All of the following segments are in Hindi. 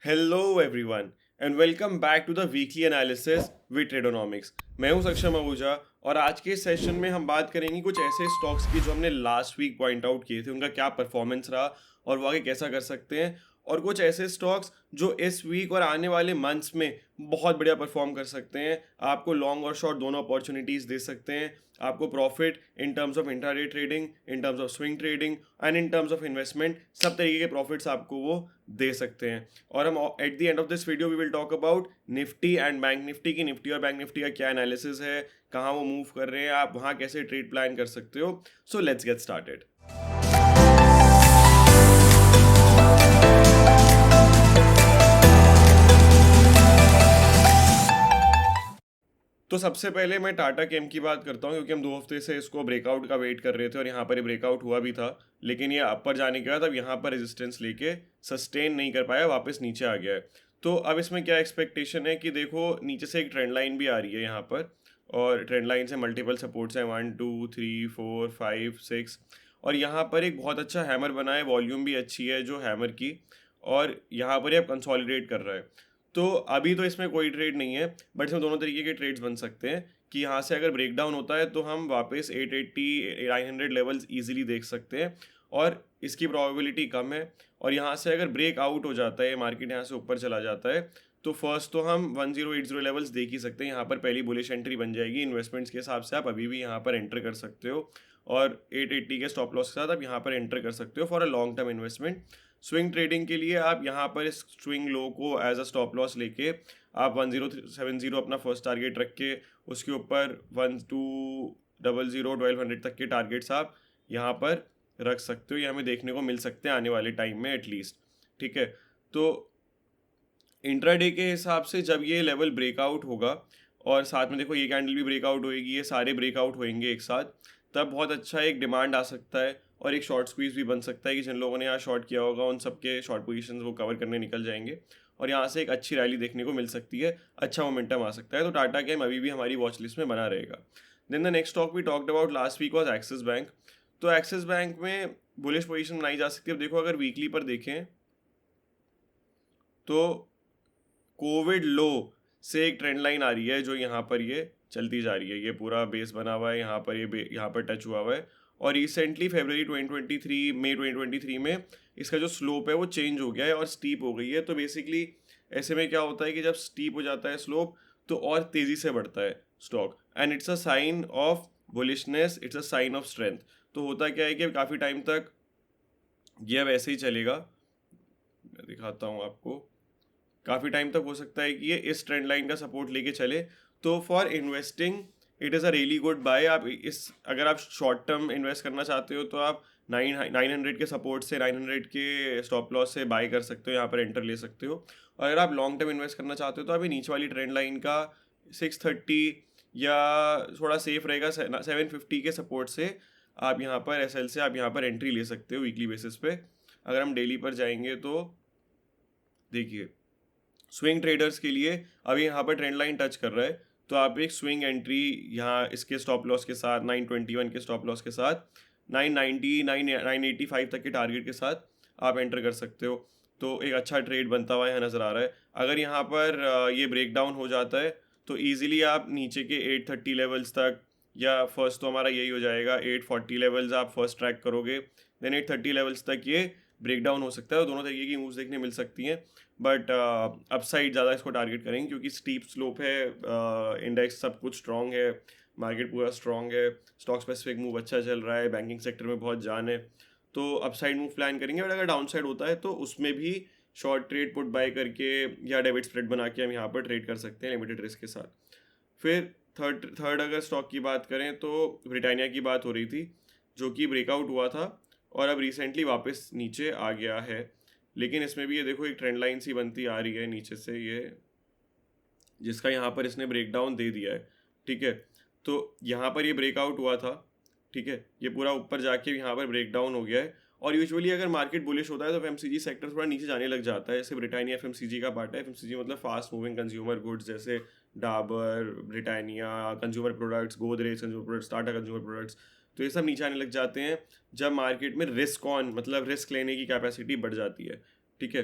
Hello everyone and welcome back to the weekly analysis with Tradonomics. मैं हूं सक्षम आहूजा और आज के सेशन में हम बात करेंगे कुछ ऐसे स्टॉक्स की जो हमने लास्ट वीक पॉइंट आउट किए थे, उनका क्या परफॉर्मेंस रहा और वो आगे कैसा कर सकते हैं, और कुछ ऐसे स्टॉक्स जो इस वीक और आने वाले मंथ्स में बहुत बढ़िया परफॉर्म कर सकते हैं, आपको लॉन्ग और शॉर्ट दोनों अपॉर्चुनिटीज़ दे सकते हैं, आपको profit in terms of intraday trading, in terms of swing trading and in terms of investment, सब तरीके के प्रॉफिट्स आपको वो दे सकते हैं। और हम at the end of this video we will talk about Nifty and Bank Nifty की निफ्टी और बैंक निफ्टी का क्या एनालिसिस है, कहाँ वो मूव कर रहे हैं, आप वहाँ कैसे ट्रेड प्लान कर सकते हो। So let's get started. तो सबसे पहले मैं टाटा केम की बात करता हूँ, क्योंकि हम 2 हफ्ते से इसको ब्रेकआउट का वेट कर रहे थे और यहाँ पर ये ब्रेकआउट हुआ भी था, लेकिन ये अपर जाने के बाद अब यहाँ पर रेजिस्टेंस लेके सस्टेन नहीं कर पाया, वापस नीचे आ गया है। तो अब इसमें क्या एक्सपेक्टेशन है कि देखो नीचे से एक ट्रेंड लाइन भी आ रही है यहाँ पर, और ट्रेंड लाइन से मल्टीपल सपोर्ट्स हैं 1 2 3 4 5 6, और यहाँ पर एक बहुत अच्छा हैमर बना है, वॉल्यूम भी अच्छी है जो हैमर की, और यहाँ पर ये अब कंसोलिडेट कर रहा है। तो अभी तो इसमें कोई ट्रेड नहीं है, बट इसमें दोनों तरीके के ट्रेड्स बन सकते हैं कि यहाँ से अगर ब्रेक डाउन होता है तो हम वापस 880 900 लेवल्स इजीली देख सकते हैं, और इसकी प्रोबेबिलिटी कम है। और यहाँ से अगर ब्रेक आउट हो जाता है, मार्केट यहाँ से ऊपर चला जाता है, तो फर्स्ट तो हम 1080 लेवल्स देख ही सकते हैं, यहाँ पर पहली बुलिश एंट्री बन जाएगी। इन्वेस्टमेंट्स के हिसाब से आप अभी भी यहाँ पर एंटर कर सकते हो, और 880 के स्टॉप लॉस के साथ आप यहाँ पर एंटर कर सकते हो for a long term investment. Swing trading के लिए आप यहाँ पर इस स्विंग लो को एज अ स्टॉप लॉस लेके आप 1070 अपना फर्स्ट टारगेट रख के उसके ऊपर 1200 तक के टारगेट्स आप यहाँ पर रख सकते हो। ये हमें देखने को मिल सकते हैं आने वाले टाइम में एटलीस्ट। ठीक है, तो इंट्राडे के हिसाब से जब ये लेवल ब्रेकआउट होगा, और साथ में देखो ये कैंडल भी ब्रेकआउट होएगी, ये सारे ब्रेकआउट होएंगे एक साथ, तब बहुत अच्छा एक डिमांड आ सकता है और एक शॉर्ट स्क्वीज भी बन सकता है कि जिन लोगों ने यहाँ शॉर्ट किया होगा उन सबके शॉर्ट पोजीशंस वो कवर करने निकल जाएंगे, और यहाँ से एक अच्छी रैली देखने को मिल सकती है, अच्छा मोमेंटम आ सकता है। तो टाटा केम अभी भी हमारी वॉच लिस्ट में बना रहेगा। Then the next stock we talked about last week was Axis Bank. तो एक्सिस बैंक में बुलिश पोजीशन बनाई जा सकती है। अब देखो अगर वीकली पर देखें तो कोविड लो से एक ट्रेंड लाइन आ रही है जो यहाँ पर ये चलती जा रही है, ये पूरा बेस बना हुआ है, यहाँ पर ये यहाँ पर टच हुआ हुआ है, और रिसेंटली फरवरी 2023 मई 2023 में इसका जो स्लोप है वो चेंज हो गया है और स्टीप हो गई है। तो बेसिकली ऐसे में क्या होता है कि जब स्टीप हो जाता है स्लोप तो और तेज़ी से बढ़ता है stock, and it's a sign of bullishness, it's a sign of strength. तो होता क्या है कि काफ़ी टाइम तक ये अब ऐसे ही चलेगा, मैं दिखाता हूँ आपको, काफ़ी टाइम तक हो सकता है कि ये इस ट्रेंड लाइन का सपोर्ट लेके चले। तो for investing it is a really good buy. आप इस अगर आप शॉर्ट टर्म इन्वेस्ट करना चाहते हो तो आप 900 के सपोर्ट से 900 के स्टॉप लॉस से बाय कर सकते हो, यहाँ पर एंटर ले सकते हो। और अगर आप लॉन्ग टर्म इन्वेस्ट करना चाहते हो तो अभी नीचे वाली ट्रेंड लाइन का 630 या थोड़ा सेफ रहेगा 750 के सपोर्ट से आप यहाँ पर एसएल से आप यहाँ पर एंट्री ले सकते हो वीकली बेसिस पे। अगर हम डेली पर जाएंगे तो देखिए स्विंग ट्रेडर्स के लिए अभी यहाँ पर ट्रेंड लाइन टच कर रहा है, तो आप एक स्विंग एंट्री यहाँ इसके स्टॉप लॉस के साथ 921 के स्टॉप लॉस के साथ 990 985 तक के टारगेट के साथ आप एंटर कर सकते हो। तो एक अच्छा ट्रेड बनता हुआ यहाँ नज़र आ रहा है। अगर यहाँ पर ये ब्रेक डाउन हो जाता है तो ईजिली आप नीचे के 830 लेवल्स तक, या फर्स्ट तो हमारा यही हो जाएगा 840 लेवल्स आप फर्स्ट ट्रैक करोगे, देन 830 लेवल्स तक ये ब्रेक डाउन हो सकता है। दोनों तरीके की मूव्स देखने मिल सकती हैं, बट अपसाइड ज़्यादा इसको टारगेट करेंगे क्योंकि स्टीप स्लोप है, इंडेक्स सब कुछ स्ट्रॉन्ग है, मार्केट पूरा स्ट्रॉन्ग है, स्टॉक स्पेसिफिक मूव अच्छा चल रहा है, बैंकिंग सेक्टर में बहुत जान है, तो अपसाइड मूव प्लान करेंगे। बट अगर डाउन साइड होता है तो उसमें भी शॉर्ट ट्रेड पुट बाय करके या डेबिट स्प्रेड बना के हम यहाँ पर ट्रेड कर सकते हैं लिमिटेड रिस्क के साथ। फिर थर्ड अगर स्टॉक की बात करें तो ब्रिटानिया की बात हो रही थी, जो कि ब्रेकआउट हुआ था और अब रिसेंटली वापस नीचे आ गया है, लेकिन इसमें भी ये देखो एक ट्रेंड लाइन सी बनती आ रही है नीचे से, ये जिसका यहाँ पर इसने ब्रेक डाउन दे दिया है। ठीक है, तो यहाँ पर ये ब्रेकआउट हुआ था, ठीक है, ये पूरा ऊपर जाके यहाँ पर ब्रेक डाउन हो गया है, और यूजुअली अगर मार्केट बुलिश होता है तो एफएमसीजी सेक्टर थोड़ा नीचे जाने लग जाता है। जैसे ब्रिटानिया एफएमसीजी का पार्ट है, एफएमसीजी मतलब फास्ट मूविंग कंज्यूमर गुड्स, जैसे Dabur, Britannia, consumer products, Godrej consumer products, Tata consumer products, तो ये सब नीचे आने लग जाते हैं जब मार्केट में रिस्क ऑन मतलब रिस्क लेने की कैपेसिटी बढ़ जाती है। ठीक है,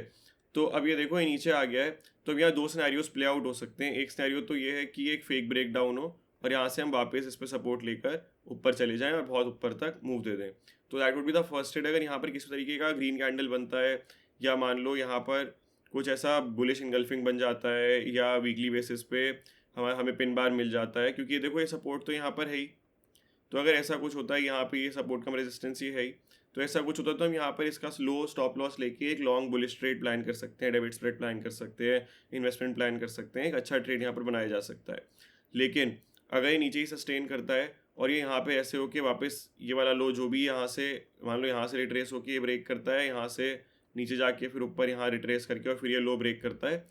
तो अब ये देखो ये नीचे आ गया है। तो अब यहाँ दो सिनेरियोज प्ले आउट हो सकते हैं। एक सिनेरियो तो ये है कि एक फेक ब्रेक डाउन हो और यहाँ से हम वापस इस पर सपोर्ट लेकर ऊपर चले जाएं और बहुत ऊपर तक मूव दे दें। तो that would be the first trade. अगर यहाँ पर किसी तरीके का ग्रीन कैंडल बनता है, या मान लो यहाँ पर कुछ ऐसा बुलिश इंगल्फिंग बन जाता है, या वीकली बेसिस पे हमें पिन बार मिल जाता है, क्योंकि देखो ये सपोर्ट तो यहाँ पर है ही। तो अगर ऐसा कुछ होता है, यहाँ पे ये सपोर्ट कम रेजिस्टेंस ही है ही, तो ऐसा कुछ होता है तो हम यहाँ पर इसका स्लो स्टॉप लॉस लेके एक लॉन्ग बुलिश ट्रेड प्लान कर सकते हैं, डेबिट स्प्रेड प्लान कर सकते हैं, इन्वेस्टमेंट प्लान कर सकते हैं, एक अच्छा ट्रेड यहाँ पर बनाया जा सकता है। लेकिन अगर ये नीचे ही सस्टेन करता है और ये यहाँ पे ऐसे होके वापस ये वाला लो जो भी यहाँ से मान लो यहाँ से रिट्रेस होके ये ब्रेक करता है, यहाँ से नीचे जाके फिर ऊपर यहाँ रिट्रेस करके और फिर ये लो ब्रेक करता है,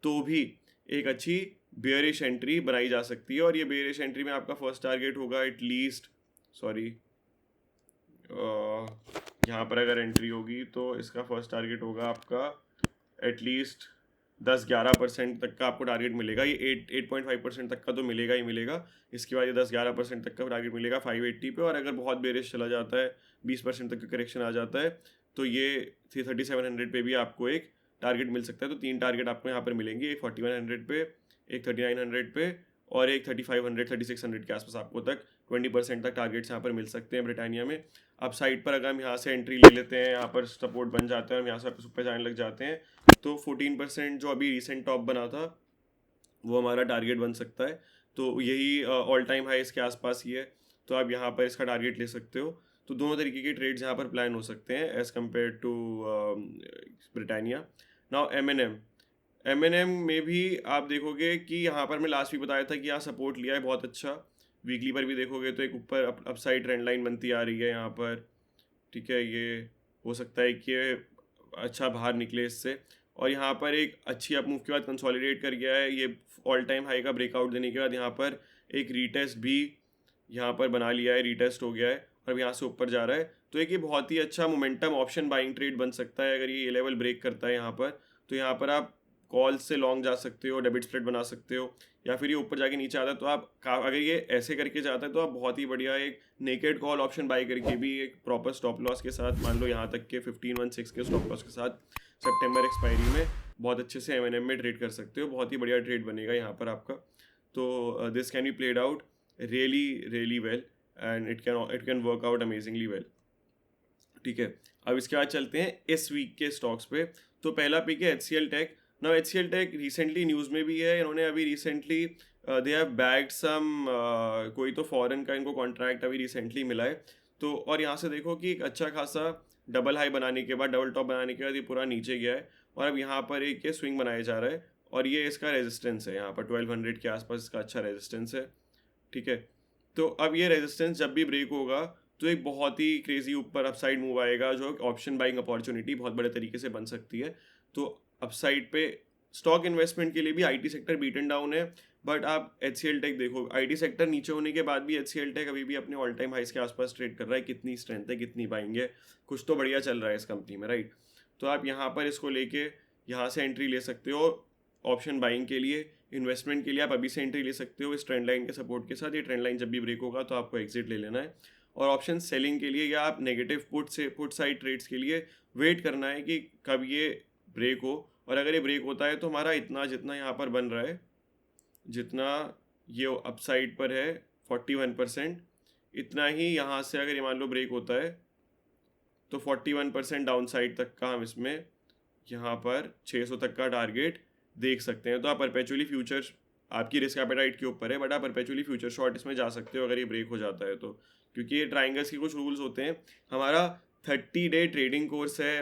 तो भी एक अच्छी बेयरिश एंट्री बनाई जा सकती है। और ये बेयरिश एंट्री में आपका फर्स्ट टारगेट होगा एटलीस्ट, सॉरी, यहाँ पर अगर एंट्री होगी तो इसका फर्स्ट टारगेट होगा आपका एटलीस्ट 10-11% तक का आपको टारगेट मिलेगा। ये 8.5% तक का तो मिलेगा ही मिलेगा। इसके बाद ये 10-11% तक का टारगेट मिलेगा 580 पे। और अगर बहुत बेरिश चला जाता है, 20% तक का करेक्शन आ जाता है, तो ये 3700 पे भी आपको एक टारगेट मिल सकता है। तो तीन टारगेट आपको यहाँ पर मिलेंगे, एक 4100 पे, एक 3900 पे, और एक 3500 3600 के आसपास आपको तक 20% तक टारगेट्स यहाँ पर मिल सकते हैं ब्रिटानिया में। अब साइड पर अगर हम यहाँ से एंट्री ले लेते हैं, यहाँ पर सपोर्ट बन जाता है, हम यहाँ से वापस ऊपर जाने लग जाते हैं, तो 14% जो अभी रिसेंट टॉप बना था वो हमारा टारगेट बन सकता है। तो यही ऑल टाइम हाई इसके आसपास ही है, तो आप यहाँ पर इसका टारगेट ले सकते हो। तो दोनों तरीके के ट्रेड्स यहाँ पर प्लान हो सकते हैं as compare to Britannia. Now M N M में भी आप देखोगे कि यहाँ पर मैं लास्ट वीक बताया था कि यहाँ सपोर्ट लिया है बहुत अच्छा। वीकली पर भी देखोगे तो एक ऊपर अपसाइड ट्रेंड लाइन बनती आ रही है यहाँ पर, ठीक है। ये हो सकता है कि ये अच्छा बाहर निकले इससे, और यहाँ पर एक अच्छी अप मूव के बाद कंसोलिडेट कर गया है। ये ऑल टाइम हाई का ब्रेकआउट देने के बाद यहाँ पर एक रीटेस्ट भी यहाँ पर बना लिया है, रीटेस्ट हो गया है और अब यहाँ से ऊपर जा रहा है। तो एक ये बहुत ही अच्छा मोमेंटम ऑप्शन बाइंग ट्रेड बन सकता है अगर ये लेवल ब्रेक करता है यहाँ पर। तो यहाँ पर आप कॉल से लॉन्ग जा सकते हो, डेबिट स्प्रेड बना सकते हो, या फिर ये ऊपर जाके नीचे आता है तो आप अगर ये ऐसे करके जाता है तो आप बहुत ही बढ़िया एक नेकेड कॉल ऑप्शन बाई करके भी एक प्रॉपर स्टॉप लॉस के साथ, मान लो यहाँ तक के 1516 के स्टॉप लॉस के साथ सितंबर एक्सपायरी में बहुत अच्छे से एम में ट्रेड कर सकते हो। बहुत ही बढ़िया ट्रेड बनेगा यहाँ पर आपका। तो this can be played out really really well and it can work out amazingly well, ठीक है। अब इसके बाद चलते हैं इस वीक के स्टॉक्स पे। तो पहला पिक है HCL tech. Now HCL tech recently news में भी है, इन्होंने अभी recently they have bagged some कोई तो फॉरेन का इनको कॉन्ट्रैक्ट अभी रिसेंटली मिला है। तो और यहाँ से देखो कि एक अच्छा खासा डबल हाई बनाने के बाद, डबल टॉप बनाने के बाद ये पूरा नीचे गया है और अब यहाँ पर एक ये स्विंग बनाया जा रहा है और ये इसका रेजिस्टेंस है यहाँ पर 1200 के आसपास इसका अच्छा रेजिस्टेंस है, ठीक है। तो अब ये रेजिस्टेंस जब भी ब्रेक होगा तो एक बहुत ही क्रेजी ऊपर अपसाइड मूव आएगा जो ऑप्शन बाइंग अपॉर्चुनिटी बहुत बड़े तरीके से बन सकती है। तो अपसाइड पे स्टॉक इन्वेस्टमेंट के लिए भी आईटी सेक्टर बीटन डाउन है, बट आप HCL टेक देखो, आईटी सेक्टर नीचे होने के बाद भी HCL टेक अभी भी अपने ऑल टाइम हाइस के आसपास ट्रेड कर रहा है। कितनी स्ट्रेंथ है, कितनी बाइंग है, कुछ तो बढ़िया चल रहा है इस कंपनी में, राइट। तो आप यहाँ पर इसको लेके यहाँ से एंट्री ले सकते हो ऑप्शन बाइंग के लिए। इन्वेस्टमेंट के लिए आप अभी से एंट्री ले सकते हो इस ट्रेंड लाइन के सपोर्ट के साथ। ये ट्रेंड लाइन जब भी ब्रेक होगा तो आपको एग्जिट ले लेना है। और ऑप्शन सेलिंग के लिए या आप नेगेटिव पुट साइड ट्रेड्स के लिए वेट करना है कि कब ये ब्रेक हो। और अगर ये ब्रेक होता है तो हमारा इतना जितना यहाँ पर बन रहा है, जितना ये अपसाइड पर है 41%, इतना ही यहाँ से अगर ये मान लो ब्रेक होता है तो 41% डाउन साइड तक का हम इसमें यहाँ पर 600 तक का टारगेट देख सकते हैं। तो आप परपेचुअली फ्यूचर, आपकी रिस्क एपेटाइट के ऊपर है, बट आप परपेचुअली फ्यूचर शॉर्ट इसमें जा सकते हो अगर ये ब्रेक हो जाता है तो। क्योंकि ये ट्राइंगल्स के कुछ रूल्स होते हैं। हमारा 30 डे ट्रेडिंग कोर्स है,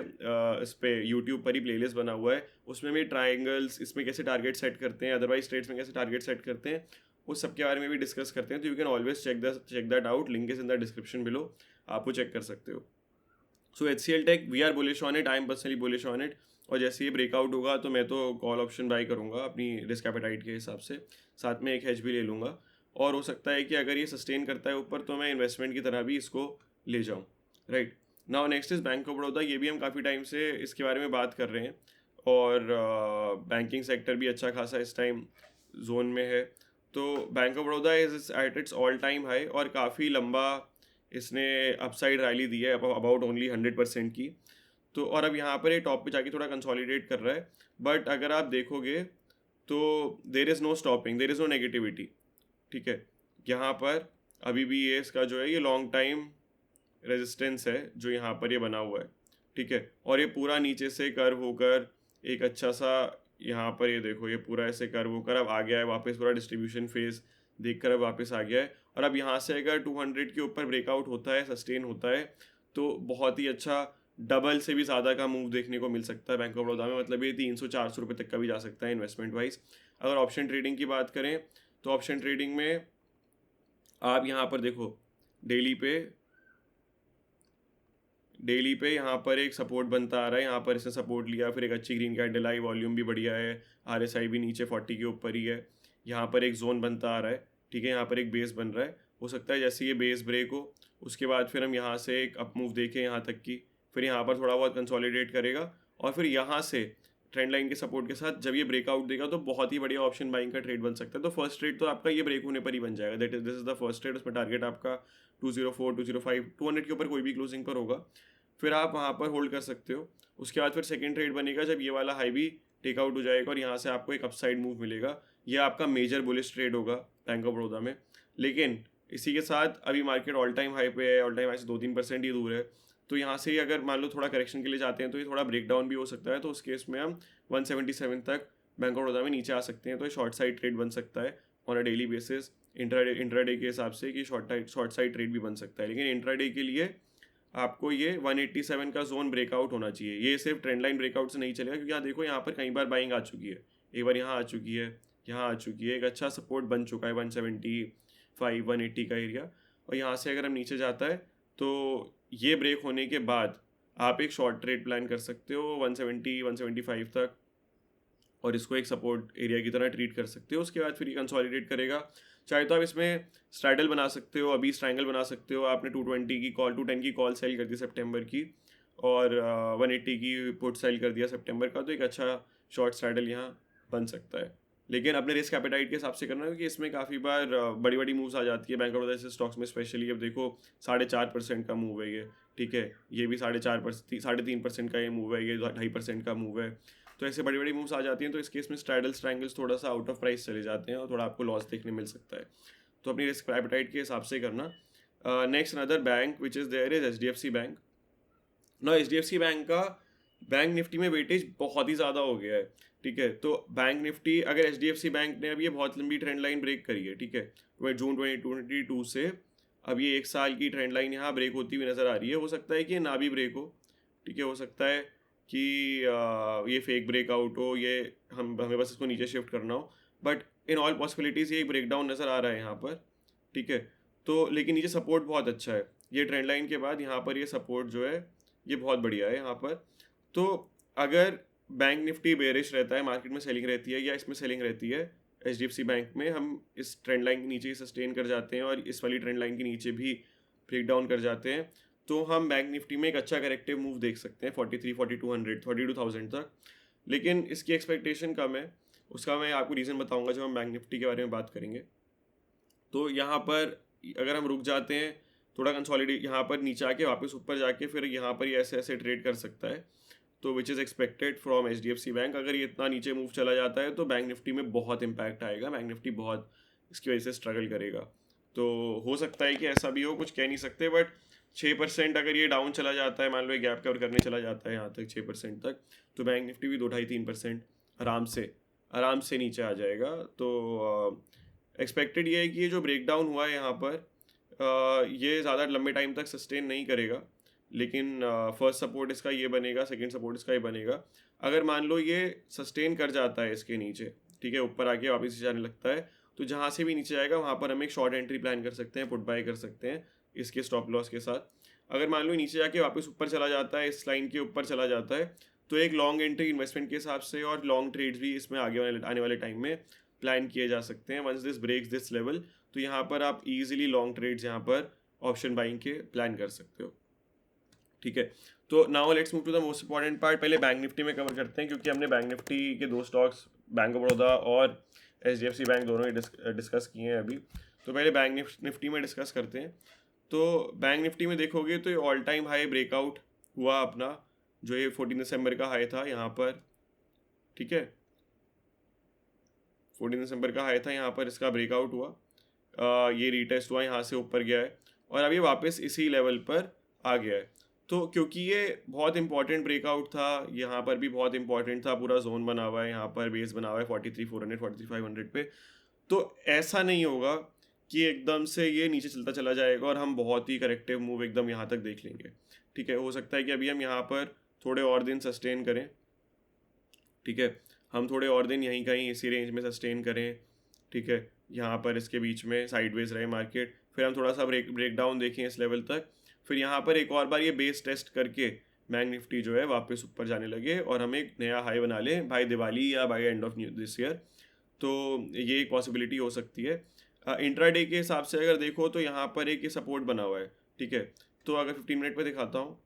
इस पे यूट्यूब पर ही प्लेलिस्ट बना हुआ है, उसमें भी ट्राइंगल्स इसमें कैसे टारगेट सेट करते हैं, अदरवाइज ट्रेड्स में कैसे टारगेट सेट करते हैं, उस सब के बारे में भी डिस्कस करते हैं। तो you can always check that out, link is in the description below, आप वो चेक कर सकते हो। So HCL tech we are bullish on it, I am personally bullish on it. और जैसे ये ब्रेकआउट होगा तो मैं तो कॉल ऑप्शन बाई करूँगा अपनी रिस्क एपेटाइट के हिसाब से, साथ में एक हेज भी ले लूँगा। और हो सकता है कि अगर ये सस्टेन करता है ऊपर तो मैं इन्वेस्टमेंट की तरह भी इसको ले जाऊँ, right. Now next is bank of Baroda. ये भी हम काफ़ी टाइम से इसके बारे में बात कर रहे हैं और बैंकिंग सेक्टर भी अच्छा खासा इस टाइम जोन में है। तो bank of Baroda is at its all time high और काफ़ी लंबा इसने अपसाइड रैली दी है, अबाउट ओनली 100% की। तो और अब यहाँ पर ये टॉप पे जाके थोड़ा कंसोलिडेट कर रहा है, बट अगर आप देखोगे तो there is no stopping, there is no negativity, ठीक है। यहाँ पर अभी भी ये इसका जो है ये लॉन्ग टाइम रेजिस्टेंस है जो यहाँ पर ये बना हुआ है, ठीक है। और ये पूरा नीचे से कर्व होकर एक अच्छा सा यहाँ पर ये देखो ये पूरा ऐसे कर्व होकर अब आ गया है वापस, पूरा डिस्ट्रीब्यूशन फेज देख कर अब वापस आ गया है। और अब यहाँ से अगर 200 के ऊपर ब्रेकआउट होता है, सस्टेन होता है, तो बहुत ही अच्छा डबल से भी ज़्यादा का मूव देखने को मिल सकता है बैंक ऑफ बड़ौदा में। मतलब ये 300-400 रुपये तक का भी जा सकता है इन्वेस्टमेंट वाइज। अगर ऑप्शन ट्रेडिंग की बात करें तो ऑप्शन ट्रेडिंग में आप यहाँ पर देखो डेली पे यहाँ पर एक सपोर्ट बनता आ रहा है, यहाँ पर इसने सपोर्ट लिया, फिर एक अच्छी ग्रीन कैंडल आई, वॉल्यूम भी बढ़िया है, आरएसआई भी नीचे 40 के ऊपर ही है। यहाँ पर एक जोन बनता आ रहा है, ठीक है, यहाँ पर एक बेस बन रहा है। हो सकता है जैसे ये बेस ब्रेक हो उसके बाद फिर हम यहाँ से एक अप मूव देखें यहाँ तक की, फिर यहाँ पर थोड़ा बहुत कंसोलिडेट करेगा और फिर यहाँ से ट्रेंड लाइन के सपोर्ट के साथ जब ये ब्रेकआउट देगा तो बहुत ही बढ़िया ऑप्शन बाइंग का ट्रेड बन सकता है। तो फर्स्ट ट्रेड तो आपका ये ब्रेक होने पर ही बन जाएगा, this is the first trade. उसमें टारगेट आपका 204, 205, 200 के ऊपर कोई भी क्लोजिंग पर होगा, फिर आप वहाँ पर होल्ड कर सकते हो। उसके बाद फिर सेकंड ट्रेड बनेगा जब ये वाला हाई भी टेकआउट हो जाएगा और यहाँ से आपको एक अपसाइड मूव मिलेगा। ये आपका मेजर बुलिश ट्रेड होगा बैंक ऑफ बड़ौदा में। लेकिन इसी के साथ अभी मार्केट ऑल टाइम हाई पे है, ऑल टाइम हाई से 2-3% ही दूर है, तो यहाँ से ही अगर मान लो थोड़ा करेक्शन के लिए जाते हैं तो ये थोड़ा ब्रेक डाउन भी हो सकता है। तो उस केस में हम 177 तक बैंक ऑफ बड़ौदा में नीचे आ सकते हैं। तो शॉर्ट साइड ट्रेड बन सकता है on a daily basis, intraday के हिसाब से कि शॉर्ट साइड ट्रेड भी बन सकता है। लेकिन इंट्राडे के लिए आपको ये 187 का जोन ब्रेकआउट होना चाहिए। ये सिर्फ ट्रेंड लाइन ब्रेकआउट से नहीं चलेगा, क्योंकि यहाँ देखो यहाँ पर कई बार बाइंग आ चुकी है, एक बार यहाँ आ चुकी है, यहाँ आ चुकी है, एक अच्छा सपोर्ट बन चुका है 175 180 का एरिया। और यहाँ से अगर हम नीचे जाता है तो ये ब्रेक होने के बाद आप एक शॉर्ट ट्रेड प्लान कर सकते हो 170 175 तक, और इसको एक सपोर्ट एरिया की तरह ट्रीट कर सकते हो। उसके बाद फिर ये कंसोलिडेट करेगा। चाहे तो आप इसमें स्ट्राइडल बना सकते हो, अभी स्ट्राइंगल बना सकते हो। आपने 220 की कॉल 210 की कॉल सेल कर दी सितंबर की, और 180 की पुट सेल कर दिया सितंबर का, तो एक अच्छा शॉर्ट स्ट्राइडल यहाँ बन सकता है। लेकिन अपने रिस्क एपेटाइट के हिसाब से करना, क्योंकि इसमें काफ़ी बार बड़ी बड़ी मूव्स आ जाती है बैंक ऑफ बड़ौदा जैसे स्टॉक्स में स्पेशली। अब देखो 4.5% का मूव है ये, ठीक है, ये भी 4.5% 3.5% का ये मूव है, ये 2.5% का मूव है। तो ऐसे बड़ी बड़ी मूव्स आ जाती हैं, तो इस केस में स्ट्राइडल ट्रायंगल्स थोड़ा सा आउट ऑफ प्राइस चले जाते हैं और थोड़ा आपको लॉस देखने मिल सकता है। तो अपनी रिस्क एपेटाइट के हिसाब से करना। Next another bank which is there is HDFC bank. ना HDFC बैंक का बैंक निफ्टी में वेटेज बहुत ही ज़्यादा हो गया है, ठीक है। तो बैंक निफ्टी अगर HDFC बैंक ने अब ये बहुत लंबी ट्रेंड लाइन ब्रेक करी है, ठीक है, तो जून 2022 से अब ये 1 साल की ट्रेंड लाइन यहाँ ब्रेक होती हुई नज़र आ रही है। हो सकता है कि ये ना भी ब्रेक हो, ठीक है, हो सकता है कि ये फेक ब्रेकआउट हो, ये हमें बस इसको नीचे शिफ्ट करना हो, बट इन ऑल पॉसिबिलिटीज़ ये एक ब्रेक डाउन नज़र आ रहा है यहाँ पर, ठीक है। तो लेकिन नीचे सपोर्ट बहुत अच्छा है, ये ट्रेंड लाइन के बाद यहाँ पर ये सपोर्ट जो है ये बहुत बढ़िया है यहाँ पर। तो अगर बैंक निफ्टी बेरिश रहता है, मार्केट में सेलिंग रहती है या इसमें सेलिंग रहती है, HDFC बैंक में हम इस ट्रेंड लाइन के नीचे सस्टेन कर जाते हैं और इस वाली ट्रेंड लाइन के नीचे भी ब्रेक डाउन कर जाते हैं, तो हम बैंक निफ्टी में एक अच्छा करेक्टिव मूव देख सकते हैं 43 4200 42,000 तक। लेकिन इसकी एक्सपेक्टेशन कम है, उसका मैं आपको रीज़न बताऊंगा जब हम बैंक निफ्टी के बारे में बात करेंगे। तो यहाँ पर अगर हम रुक जाते हैं, थोड़ा कंसोलिडेट यहाँ पर नीचे आके वापस ऊपर जाके फिर यहाँ पर ये ऐसे ऐसे ट्रेड कर सकता है, तो which is expected from HDFC bank. अगर ये इतना नीचे मूव चला जाता है तो बैंक निफ्टी में बहुत इंपैक्ट आएगा, बैंक निफ्टी बहुत इसकी वजह से स्ट्रगल करेगा। तो हो सकता है कि ऐसा भी हो, कुछ कह नहीं सकते, बट 6% अगर ये डाउन चला जाता है, मान लो ये गैप कवर करने चला जाता है यहाँ तक 6% तक, तो बैंक निफ्टी भी 2-2.5-3% आराम से नीचे आ जाएगा। तो एक्सपेक्टेड ये है कि ये जो ब्रेक डाउन हुआ है यहाँ पर ये ज़्यादा लंबे टाइम तक सस्टेन नहीं करेगा, लेकिन फर्स्ट सपोर्ट इसका ये बनेगा, सेकंड सपोर्ट इसका ये बनेगा। अगर मान लो ये सस्टेन कर जाता है इसके नीचे, ठीक है, ऊपर आके वापस जाने लगता है, तो जहाँ से भी नीचे जाएगा वहाँ पर हम एक शॉर्ट एंट्री प्लान कर सकते हैं, पुट बाय कर सकते हैं इसके स्टॉप लॉस के साथ। अगर मान लो नीचे जाके वापस ऊपर चला जाता है, इस लाइन के ऊपर चला जाता है, तो एक लॉन्ग एंट्री इन्वेस्टमेंट के हिसाब से और लॉन्ग ट्रेड्स भी इसमें आने वाले टाइम में प्लान किए जा सकते हैं। Once this breaks this level, तो यहाँ पर आप इजीली लॉन्ग ट्रेड्स यहाँ पर ऑप्शन बाइंग के प्लान कर सकते हो, ठीक है। तो now let's move to the most important part. पहले बैंक निफ्टी में कवर करते हैं, क्योंकि हमने बैंक निफ्टी के दो स्टॉक्स बैंक ऑफ बड़ौदा और HDFC बैंक दोनों ही डिस्कस किए हैं अभी। तो पहले बैंक निफ्टी में डिस्कस करते हैं। तो बैंक निफ्टी में देखोगे तो ये ऑल टाइम हाई ब्रेकआउट हुआ अपना जो ये 14 दिसंबर का हाई था यहाँ पर, ठीक है, 14 दिसंबर का हाई था यहाँ पर, इसका ब्रेकआउट हुआ, ये रीटेस्ट हुआ, यहाँ से ऊपर गया है और अब ये वापस इसी लेवल पर आ गया है। तो क्योंकि ये बहुत इंपॉर्टेंट ब्रेकआउट था, यहाँ पर भी बहुत इंपॉर्टेंट था, पूरा जोन बना हुआ है, यहाँ पर बेस बना हुआ है 43,400 43,500 पे, तो ऐसा नहीं होगा कि एकदम से ये नीचे चलता चला जाएगा और हम बहुत ही करेक्टिव मूव एकदम यहाँ तक देख लेंगे। ठीक है, हो सकता है कि अभी हम यहाँ पर थोड़े और दिन सस्टेन करें, ठीक है, हम थोड़े और दिन यहीं कहीं इसी रेंज में सस्टेन करें, ठीक है, यहाँ पर इसके बीच में साइडवेज रहे मार्केट, फिर हम थोड़ा सा ब्रेक डाउन देखें इस लेवल तक, फिर यहाँ पर एक और बार ये बेस टेस्ट करके बैंक निफ्टी जो है वापस ऊपर जाने लगे और हम एक नया हाई बना लें बाय दिवाली या by end of this year. तो ये एक पॉसिबिलिटी हो सकती है। इंट्राडे के हिसाब से अगर देखो तो यहाँ पर एक ये सपोर्ट बना हुआ है, ठीक है, तो अगर 15 मिनट पे दिखाता हूँ,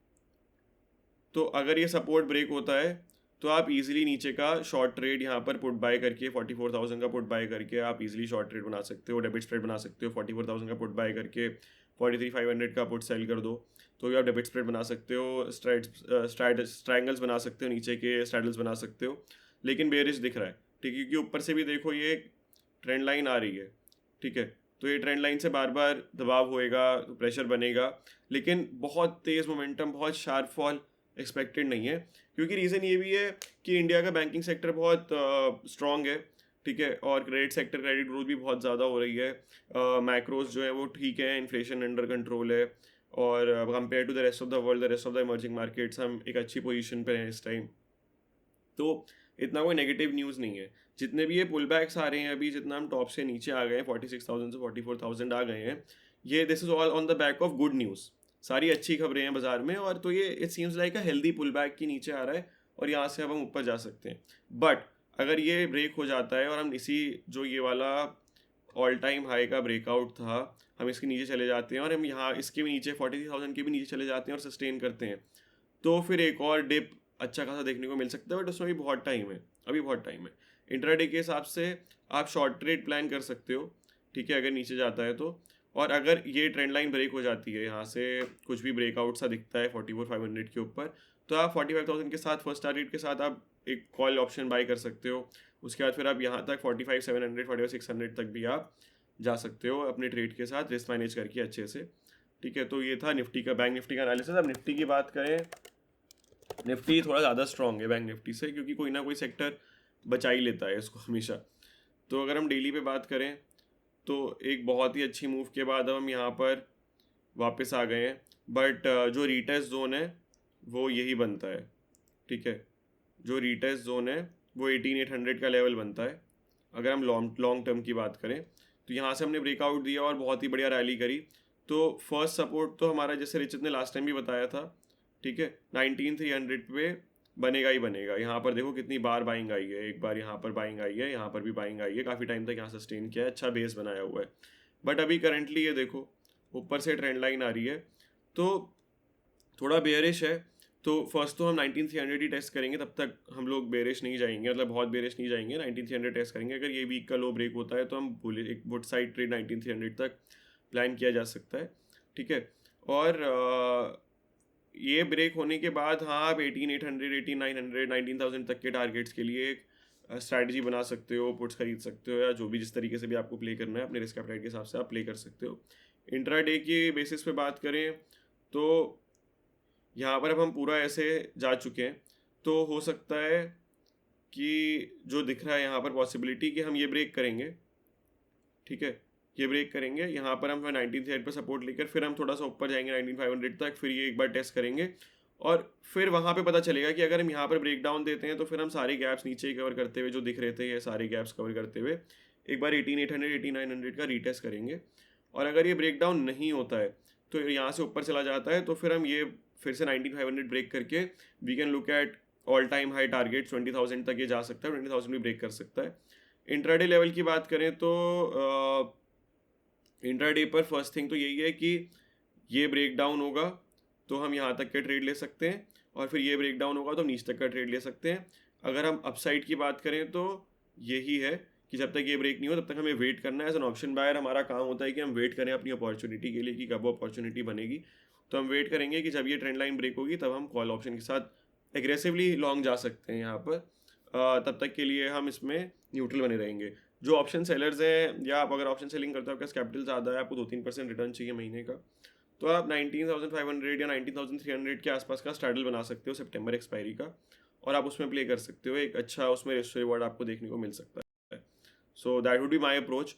तो अगर ये सपोर्ट ब्रेक होता है तो आप इजीली नीचे का शॉर्ट ट्रेड यहाँ पर पुट बाय करके 44,000 का पुट बाय करके आप इजीली शॉर्ट ट्रेड बना सकते हो, डेबिट स्प्रेड बना सकते हो, 44,000 का पुट बाय करके 43,500 का पुट सेल कर दो, तो भी आप डेबिट स्प्रेड बना सकते हो, स्ट्रैंगल्स बना सकते हो, नीचे के स्ट्रैडल्स बना सकते हो, लेकिन बेरिश दिख रहा है, ठीक है, क्योंकि ऊपर से भी देखो ये ट्रेंड लाइन आ रही है, ठीक है, तो ये ट्रेंड लाइन से बार बार दबाव होएगा, प्रेशर बनेगा, लेकिन बहुत तेज़ मोमेंटम, बहुत शार्प फॉल एक्सपेक्टेड नहीं है, क्योंकि रीज़न ये भी है कि इंडिया का बैंकिंग सेक्टर बहुत स्ट्रॉन्ग है, ठीक है, और क्रेडिट सेक्टर क्रेडिट ग्रोथ भी बहुत ज़्यादा हो रही है, मैक्रोज जो है वो ठीक है, इन्फ्लेशन अंडर कंट्रोल है, और compare to the rest of the world, the rest of the emerging markets हम एक अच्छी पोजीशन पे हैं इस टाइम, तो इतना कोई नेगेटिव न्यूज़ नहीं है। जितने भी ये पुल बैक्स आ रहे हैं अभी, जितना हम टॉप से नीचे आ गए हैं 46,000 से 44,000 आ गए हैं, ये this is all on the back of good news, सारी अच्छी खबरें हैं बाजार में, और तो ये it seems like a healthy pull back की नीचे आ रहा है और यहाँ से अब हम ऊपर जा सकते हैं। बट अगर ये ब्रेक हो जाता है और हम इसी जो ये वाला ऑल टाइम हाई का ब्रेकआउट था, हम इसके नीचे चले जाते हैं और हम यहाँ इसके भी नीचे 43,000 के भी नीचे चले जाते हैं और सस्टेन करते हैं, तो फिर एक और डिप अच्छा खासा देखने को मिल सकता है, बट उसमें भी बहुत टाइम है, अभी बहुत टाइम है। इंट्राडे के हिसाब से आप शॉर्ट ट्रेड प्लान कर सकते हो, ठीक है, अगर नीचे जाता है तो, और अगर ये ट्रेंड लाइन ब्रेक हो जाती है, यहाँ से कुछ भी ब्रेकआउट सा दिखता है 44,500 के ऊपर, तो आप 45,000 के साथ फर्स्ट टारगेट के साथ आप एक कॉल ऑप्शन बाय कर सकते हो, उसके बाद फिर आप यहाँ तक 45,700 45,600 तक भी आप जा सकते हो अपने ट्रेड के साथ रिस्क मैनेज करके अच्छे से, ठीक है। तो ये था निफ्टी का, बैंक निफ्टी का एनालिसिस। अब निफ्टी की बात करें, निफ्टी थोड़ा ज़्यादा स्ट्रॉन्ग है बैंक निफ्टी से, क्योंकि कोई ना कोई सेक्टर बचा ही लेता है इसको हमेशा। तो अगर हम डेली पे बात करें तो एक बहुत ही अच्छी मूव के बाद अब हम यहाँ पर वापस आ गए हैं, बट जो रीटेस्ट जोन है वो यही बनता है, ठीक है, जो रीटेस्ट जोन है वो 18,800 का लेवल बनता है। अगर हम लॉन्ग टर्म की बात करें तो यहाँ से हमने ब्रेकआउट दिया और बहुत ही बढ़िया रैली करी, तो फर्स्ट सपोर्ट तो हमारा, जैसे रिचित ने लास्ट टाइम भी बताया था, ठीक है, 19,300 पे बनेगा ही बनेगा। यहाँ पर देखो कितनी बार बाइंग आई है, एक बार यहाँ पर बाइंग आई है, यहाँ पर भी बाइंग आई है, काफ़ी टाइम तक यहाँ सस्टेन किया है, अच्छा बेस बनाया हुआ है, बट अभी करंटली ये देखो ऊपर से ट्रेंड लाइन आ रही है, तो थोड़ा बेयरिश है। तो फर्स्ट तो हम 19,300 ही टेस्ट करेंगे, तब तक हम लोग बेयरिश नहीं जाएंगे, मतलब बहुत बेयरिश नहीं जाएंगे, 19,300 टेस्ट करेंगे। अगर ये वीक का लो ब्रेक होता है तो हम बोले एक बुट साइड ट्रेड 19,300 तक प्लान किया जा सकता है, ठीक है। और ये ब्रेक होने के बाद हाँ आप 18,800 18,900 19,000 तक के टारगेट्स के लिए एक स्ट्रैटेजी बना सकते हो, पुट्स खरीद सकते हो, या जो भी जिस तरीके से भी आपको प्ले करना है अपने रिस्क एपेटाइट के हिसाब से आप प्ले कर सकते हो। इंट्राडे के बेसिस पे बात करें तो यहाँ पर अब हम पूरा ऐसे जा चुके हैं, तो हो सकता है कि जो दिख रहा है यहाँ पर पॉसिबिलिटी कि हम ये ब्रेक करेंगे, ठीक है, ये ब्रेक करेंगे, यहाँ पर हम 19,300 पर सपोर्ट लेकर फिर हम थोड़ा सा ऊपर जाएंगे 19,500 तक, फिर ये एक बार टेस्ट करेंगे और फिर वहाँ पे पता चलेगा कि अगर हम यहाँ पर ब्रेक डाउन देते हैं तो फिर हम सारे गैप्स नीचे ही कवर करते हुए जो दिख रहे थे, ये सारे गैप्स कवर करते हुए एक बार 18,800 18,900 का रीटेस्ट करेंगे। और अगर ये ब्रेक डाउन नहीं होता है तो यहाँ से ऊपर चला जाता है, तो फिर हम ये फिर से 19,500 ब्रेक करके we can look at all time high target 20,000 तक ये जा सकता है, 20,000 भी ब्रेक कर सकता है। इंट्राडे लेवल की बात करें तो इंट्राडे पर फर्स्ट थिंग तो यही है कि ये ब्रेक डाउन होगा तो हम यहाँ तक के ट्रेड ले सकते हैं, और फिर ये ब्रेक डाउन होगा तो हम नीचे तक का ट्रेड ले सकते हैं। अगर हम अपसाइड की बात करें तो यही है कि जब तक ये ब्रेक नहीं हो तब तक हमें वेट करना है। एज एन ऑप्शन बायर हमारा काम होता है कि हम वेट करें अपनी अपॉर्चुनिटी के लिए कि कब वो अपॉर्चुनिटी बनेगी, तो हम वेट करेंगे कि जब ये ट्रेंड लाइन ब्रेक होगी तब हम कॉल ऑप्शन के साथ एग्रेसिवली लॉन्ग जा सकते हैं यहाँ पर। तब तक के लिए हम इसमें न्यूट्रल बने रहेंगे। जो ऑप्शन सेलर्स हैं, या आप अगर ऑप्शन सेलिंग करते हो, आपका कैपिटल ज़्यादा है, आपको 2-3% रिटर्न चाहिए महीने का, तो आप 19,500 या 19,300 के आसपास का स्टार्टल बना सकते हो सितंबर एक्सपायरी का, और आप उसमें प्ले कर सकते हो। एक अच्छा उसमें रिस्क रिवॉर्ड आपको देखने को मिल सकता है। So that would be my approach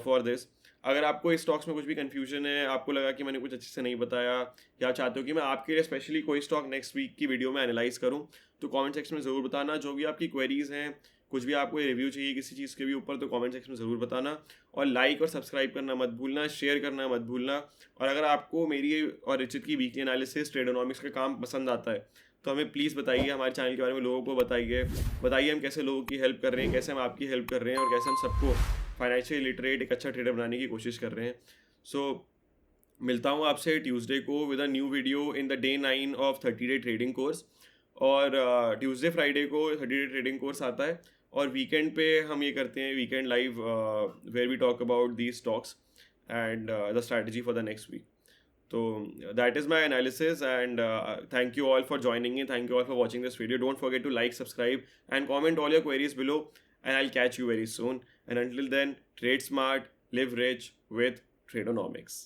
for this. अगर आपको इस स्टॉक्स में कुछ भी कंफ्यूजन है, आपको लगा कि मैंने कुछ अच्छे से नहीं बताया, या आप चाहते हो कि मैं आपके लिए स्पेशली कोई स्टॉक नेक्स्ट वीक की वीडियो में एनालाइज करूं, तो कमेंट सेक्शन में ज़रूर बताना। जो भी आपकी क्वेरीज हैं, कुछ भी आपको रिव्यू चाहिए किसी चीज़ के भी ऊपर, तो कमेंट सेक्शन में ज़रूर बताना। और लाइक और सब्सक्राइब करना मत भूलना, शेयर करना मत भूलना। और अगर आपको मेरी और रिचित की वीकली एनालिसिस, ट्रेडोनॉमिक्स का काम पसंद आता है, तो हमें प्लीज़ बताइए, हमारे चैनल के बारे में लोगों को बताइए हम कैसे लोगों की हेल्प कर रहे हैं, कैसे हम आपकी हेल्प कर रहे हैं, और कैसे हम सबको फाइनेंशियल लिटरेट एक अच्छा ट्रेडर बनाने की कोशिश कर रहे हैं। सो मिलता हूँ आपसे ट्यूसडे को with a new video in the day 9 of 30-day trading course. और ट्यूसडे फ्राइडे को 30-day ट्रेडिंग कोर्स आता है, और वीकेंड पे हम ये करते हैं weekend live, where we talk about the stocks and the strategy for the next week. So that is my analysis, and thank you all for joining in. Thank you all for watching this video. Don't forget to like, subscribe, and comment all your queries below. And I'll catch you very soon. And until then, trade smart, live rich with Tradonomics.